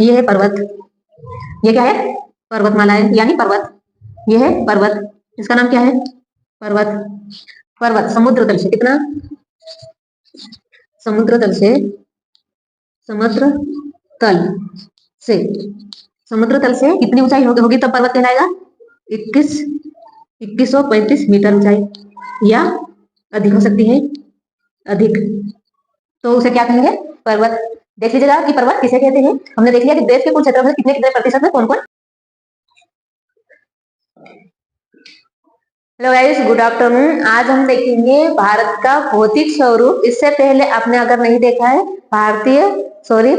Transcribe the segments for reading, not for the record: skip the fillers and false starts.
ये है पर्वत, ये क्या है? पर्वतमाला है यानी पर्वत। ये है पर्वत, इसका नाम क्या है? पर्वत। पर्वत समुद्र तल से कितना? समुद्र तल से, समुद्र तल से, समुद्र तल से कितनी ऊंचाई होगी तब पर्वत कहलाएगा? 2135 मीटर ऊंचाई या अधिक हो सकती है, अधिक, तो उसे क्या कहेंगे? पर्वत। देख लीजिएगा कि पर्वत किसे कहते हैं। हमने देख लिया कि देश के कुल क्षेत्रफल कितने कितने प्रतिशत में कौन कौन। Hello guys, good afternoon. आज हम देखेंगे भारत का भौतिक स्वरूप। इससे पहले आपने अगर नहीं देखा है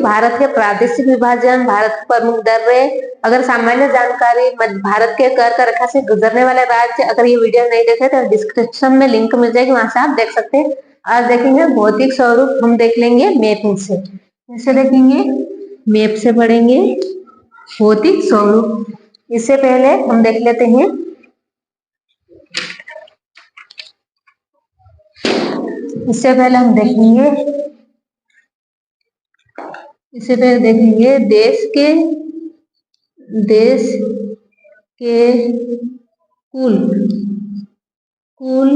भारत के प्रादेशिक विभाजन, भारत के प्रमुख दर्रे, अगर सामान्य जानकारी, भारत के कर्क रेखा से गुजरने वाले राज्य, अगर ये वीडियो नहीं देखे तो डिस्क्रिप्शन में लिंक मिल जाएगी, वहां से आप देख सकते हैं। आज देखेंगे भौतिक स्वरूप, हम देख लेंगे मैपिंग से। इससे देखेंगे, मैप से पढ़ेंगे भौतिक स्वरूप। इससे पहले हम देख लेते हैं, इससे पहले हम देखेंगे, इससे पहले देखेंगे देश के कुल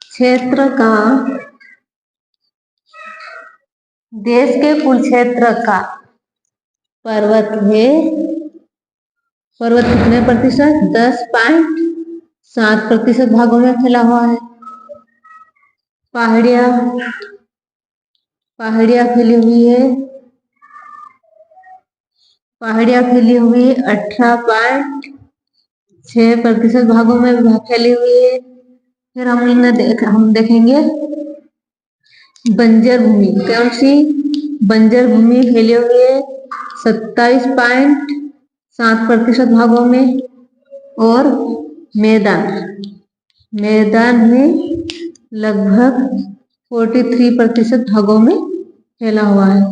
क्षेत्र का, देश के कुल क्षेत्र का पर्वत है, पर्वत कितने प्रतिशत? 10.7% भागों में फैला हुआ है। पहाड़ियां फैली हुई है, पहाड़ियां फैली हुई 18.6% भागों में फैली हुई है। फिर हम देखेंगे बंजर भूमि, कौन सी? बंजर भूमि फैली हुई है 27.7% भागों में। और मैदान में लगभग 43% भागों में फैला हुआ है।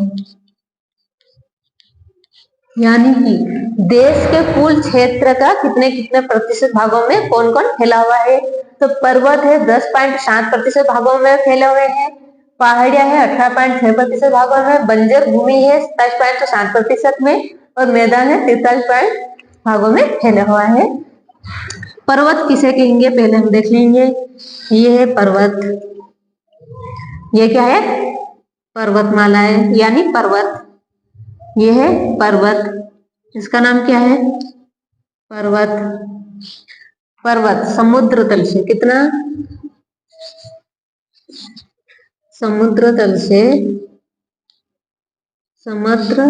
यानी कि देश के कुल क्षेत्र का कितने कितने प्रतिशत भागों में कौन कौन फैला हुआ है? तो पर्वत है 10.7% भागों में फैले हुए हैं, पहाड़ियां है 18.6% भागों में, बंजर भूमि है 27.7% में, और मैदान है 43 भागों में फैला हुआ है। पर्वत किसे कहेंगे पहले हम देख लेंगे। ये है पर्वत, ये क्या है? पर्वतमाला है यानी पर्वत। ये है पर्वत, इसका नाम क्या है? पर्वत। पर्वत समुद्र तल से कितना? समुद्र तल से, समुद्र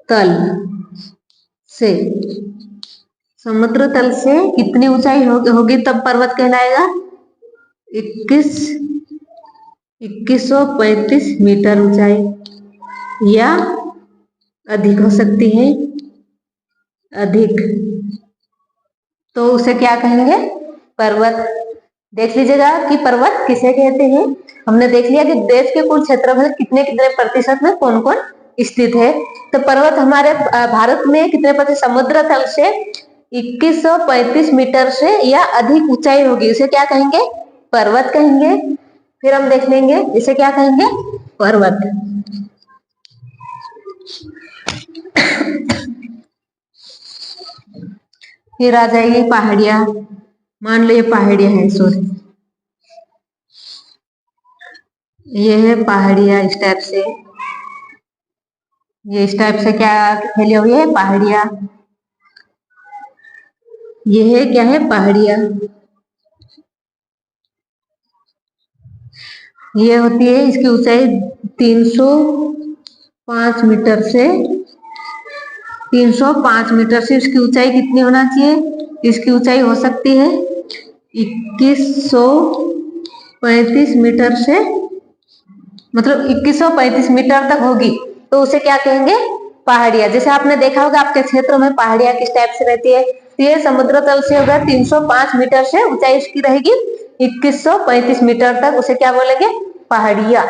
तल से, समुद्र तल से कितनी ऊंचाई होगी तब पर्वत कहलाएगा? 2135 मीटर ऊंचाई या अधिक हो सकती है, अधिक, तो उसे क्या कहेंगे? पर्वत। देख लीजिएगा कि पर्वत किसे कहते हैं। हमने देख लिया कि देश के कुल क्षेत्रफल कितने कितने प्रतिशत में कौन कौन स्थित है। तो पर्वत हमारे भारत में कितने प्रतिशत? समुद्र तल से 2135 मीटर से या अधिक ऊंचाई होगी, इसे क्या कहेंगे? पर्वत कहेंगे। फिर हम देख लेंगे इसे क्या कहेंगे? पर्वत। फिर आ जाएगी पहाड़ियां। मान लो ये पहाड़ियां है, सॉरी, ये है पहाड़ियां। इस टाइप से, ये इस टाइप से क्या फैली हुई है? पहाड़ियां। ये है क्या है? पहाड़ियां। ये होती है, इसकी ऊंचाई 305 मीटर से, 305 मीटर से इसकी ऊंचाई कितनी होना चाहिए? इसकी ऊंचाई हो सकती है 2135 मीटर से, मतलब 2135 मीटर तक होगी, तो उसे क्या कहेंगे? पहाड़ियां। जैसे आपने देखा होगा आपके क्षेत्र में पहाड़ियां किस टाइप से रहती है। ये समुद्र तल से होगा 305 मीटर से, ऊंचाई इसकी रहेगी 2135 मीटर तक, उसे क्या बोलेंगे? पहाड़ियां।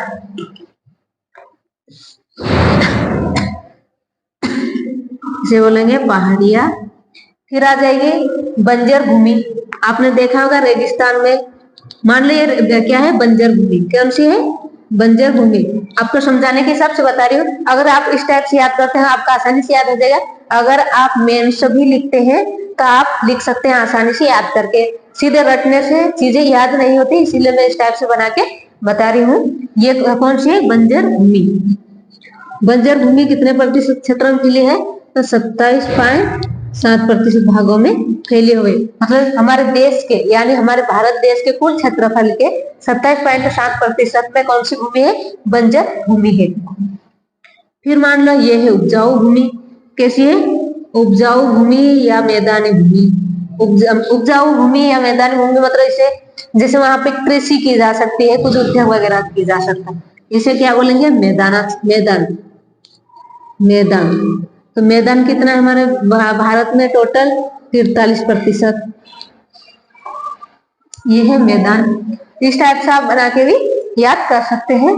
इसे बोलेंगे पहाड़ियां। फिर आ जाएगी बंजर भूमि। आपने देखा होगा रेगिस्तान में, मान लो ये क्या है? बंजर भूमि। कौन सी है? बंजर भूमि। आपको समझाने के हिसाब से बता रही हूँ, अगर आप इस टाइप से याद करते हैं आपका आसानी से याद हो जाएगा। अगर आप मेंस भी लिखते हैं तो आप लिख सकते हैं आसानी से याद करके। सीधे रटने से चीजें याद नहीं होती, इसीलिए मैं इस टाइप से बना के बता रही हूँ। ये कौन सी है? बंजर भूमि। बंजर भूमि कितने प्रतिशत क्षेत्र में फैली है? तो 27.7% भागों में फैले हुए, मतलब हमारे देश के यानी हमारे भारत देश के कुल क्षेत्रफल के 27.7% में कौन सी भूमि है? बंजर भूमि है। फिर मान लो ये है उपजाऊ भूमि। कैसी है? उपजाऊ भूमि या मैदानी भूमि। उपजाऊ भूमि या मैदानी भूमि मतलब इसे जैसे वहां पे कृषि की जा सकती है, कुछ उद्योग वगैरह की जा सकता है, इसे क्या बोलेंगे? मैदान। मैदान। तो मैदान कितना है हमारे भारत में? टोटल 43%। ये है मैदान। इस टाइप से आप बना के भी याद कर सकते हैं।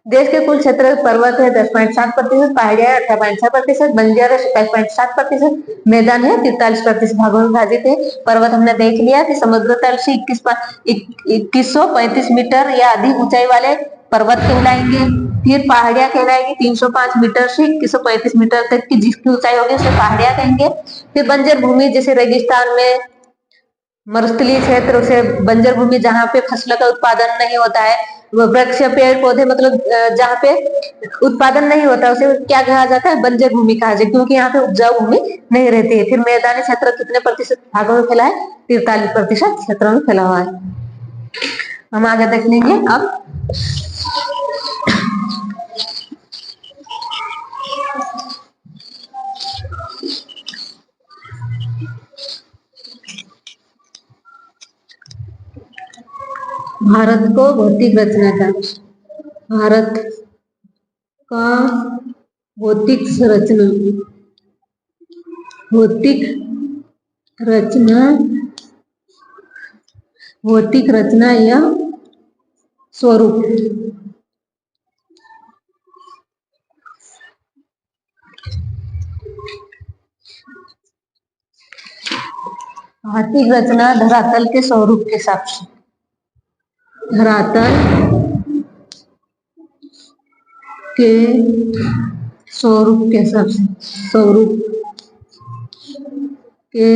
देश के कुल क्षेत्र पर्वत है 10.7%, पहाड़ियां है 18.6%, बंजर है 27.7%, मैदान है 43% भागों में विभाजित है। पर्वत हमने देख लिया कि समुद्र तल से 2135 मीटर या अधिक ऊंचाई वाले पर्वत कहलाएंगे। फिर पहाड़ियां कहलाएंगी 305 मीटर से 2135 मीटर तक की जिसकी ऊंचाई होगी उसे पहाड़ियां कहेंगे। फिर बंजर भूमि जैसे रेगिस्तान में, मरुस्थलीय क्षेत्र उसे बंजर भूमि जहाँ पे फसलों का उत्पादन नहीं होता है, वृक्ष पेड़ पौधे मतलब जहाँ पे उत्पादन नहीं होता उसे क्या कहा जाता है? बंजर भूमि कहा जाता है, क्योंकि यहाँ पे उपजाऊ भूमि नहीं रहती है। फिर मैदानी क्षेत्र कितने प्रतिशत भागों में फैला है? 43% क्षेत्रों में फैला हुआ है। हम आगे देख लेंगे अब। भारत को भौतिक रचना का, भारत का भौतिक संरचना, भौतिक रचना या स्वरूप। भौतिक रचना धरातल के स्वरूप के हिसाब से, धरातल के स्वरूप के हिसाब से, स्वरूप के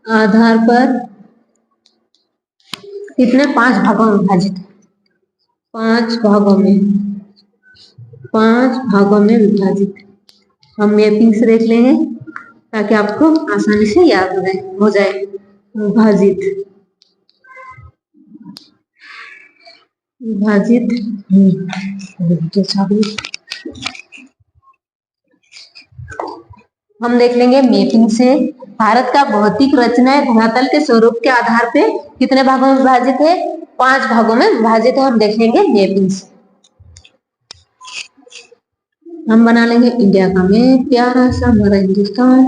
आधार पर कितने 5 भागों में विभाजित है? 5 भागों में विभाजित है। हम मैपिंग से देख लेंगे ताकि आपको आसानी से याद हो जाए। विभाजित हम देख लेंगे मैपिंग से। भारत का भौतिक रचना धरातल के स्वरूप के आधार पे कितने भागों में विभाजित है? 5 भागों में विभाजित है। हम देख लेंगे मैपिंग से। हम बना लेंगे इंडिया का मैप, प्यारा सा हमारा हिंदुस्तान।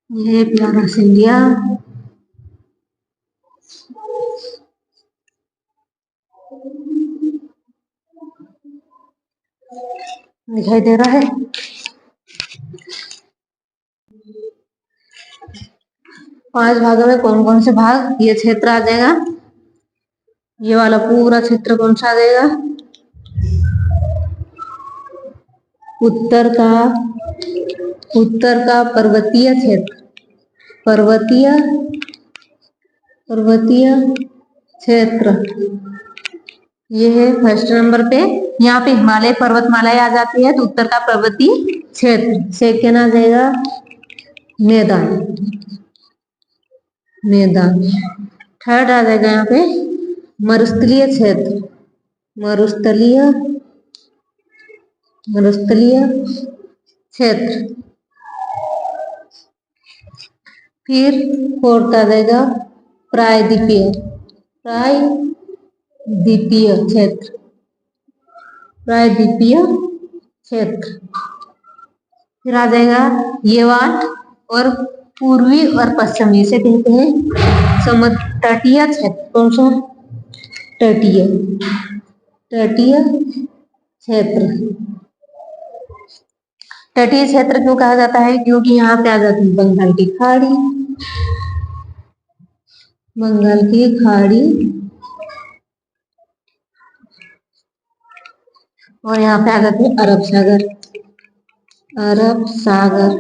ये प्यारा सा इंडिया। दिखाई दे रहा है? 5 भागों में कौन कौन से भाग? ये क्षेत्र आ जाएगा, ये वाला पूरा क्षेत्र कौन सा आ जाएगा? उत्तर का पर्वतीय क्षेत्र, पर्वतीय क्षेत्र ये है फर्स्ट नंबर पे। यहाँ पे हिमालय पर्वतमालाएं आ जाती है तो उत्तर का पर्वतीय क्षेत्र। सेकेंड आ जाएगा मैदान। थर्ड आ जाएगा यहाँ पे मरुस्थलीय क्षेत्र, मरुस्थलीय क्षेत्र। फिर फोर्थ आ जाएगा प्रायद्वीपीय क्षेत्र, प्रायद्वीपीय क्षेत्र। फिर आ जाएगा येवाट और पूर्वी और पश्चिमी, से कहते हैं समुद्र तटीय क्षेत्र। कौन सा? तटीय तटीय क्षेत्र। तटीय क्षेत्र क्यों कहा जाता है? क्योंकि यहाँ पे आ जाती है बंगाल की खाड़ी, बंगाल की खाड़ी, और यहाँ पे आ जाती है अरब सागर, अरब सागर,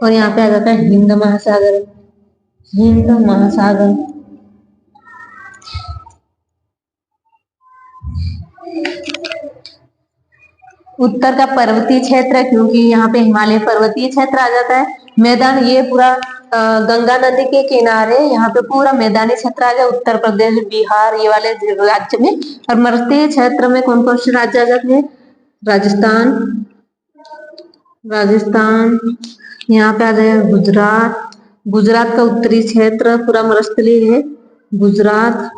और यहाँ पे आ जाता है हिंद महासागर, हिंद महासागर। उत्तर का पर्वतीय क्षेत्र, क्योंकि यहाँ पे हिमालय पर्वतीय क्षेत्र आ जाता है। मैदान, ये पूरा गंगा नदी के किनारे यहाँ पे पूरा मैदानी क्षेत्र आ गया, उत्तर प्रदेश, बिहार, ये वाले राज्य में। और मरुस्थलीय क्षेत्र में कौन कौन से राज्य आ जाते हैं? राजस्थान, राजस्थान, यहाँ पे आ जाएगा गुजरात, गुजरात का उत्तरी क्षेत्र पूरा मरुस्थलीय है, गुजरात।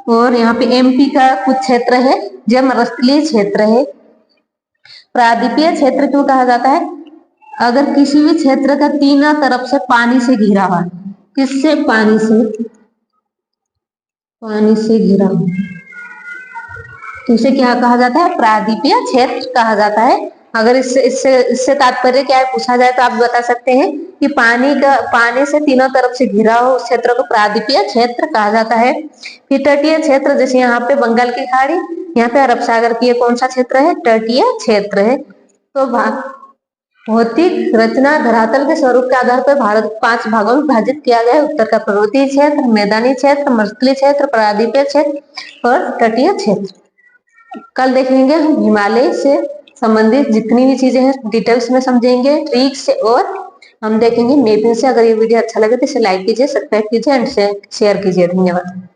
और यहाँ पे एमपी का कुछ क्षेत्र है जो मरुस्थलीय क्षेत्र है। प्रायद्वीपीय क्षेत्र क्यों कहा जाता है? अगर किसी भी क्षेत्र का तीनों तरफ से पानी से घिरा हुआ, किससे? पानी से, पानी से घिरा हुआ, तो इसे क्या कहा जाता है? प्रायद्वीपीय क्षेत्र कहा जाता है। अगर इससे तात्पर्य क्या है पूछा जाए तो आप बता सकते हैं कि पानी से तीनों तरफ से घिरा हो उस क्षेत्र को प्रायद्वीपीय क्षेत्र कहा जाता है। फिर तटीय क्षेत्र, जैसे यहाँ पे बंगाल की खाड़ी, यहाँ पे अरब सागर की, कौन सा क्षेत्र है? तटीय क्षेत्र है। तो भौतिक रचना, धरातल के स्वरूप के आधार पर भारत को 5 भागों में विभाजित किया गया है। उत्तर का पर्वतीय क्षेत्र, मैदानी क्षेत्र, मरुस्थलीय क्षेत्र, प्रायद्वीपीय क्षेत्र और तटीय क्षेत्र। कल देखेंगे हम हिमालय से संबंधित जितनी भी चीजें हैं डिटेल्स में समझेंगे ट्रिक से, और हम देखेंगे मैपिंग से। अगर ये वीडियो अच्छा लगे तो इसे लाइक कीजिए, सब्सक्राइब कीजिए एंड शेयर कीजिए। धन्यवाद।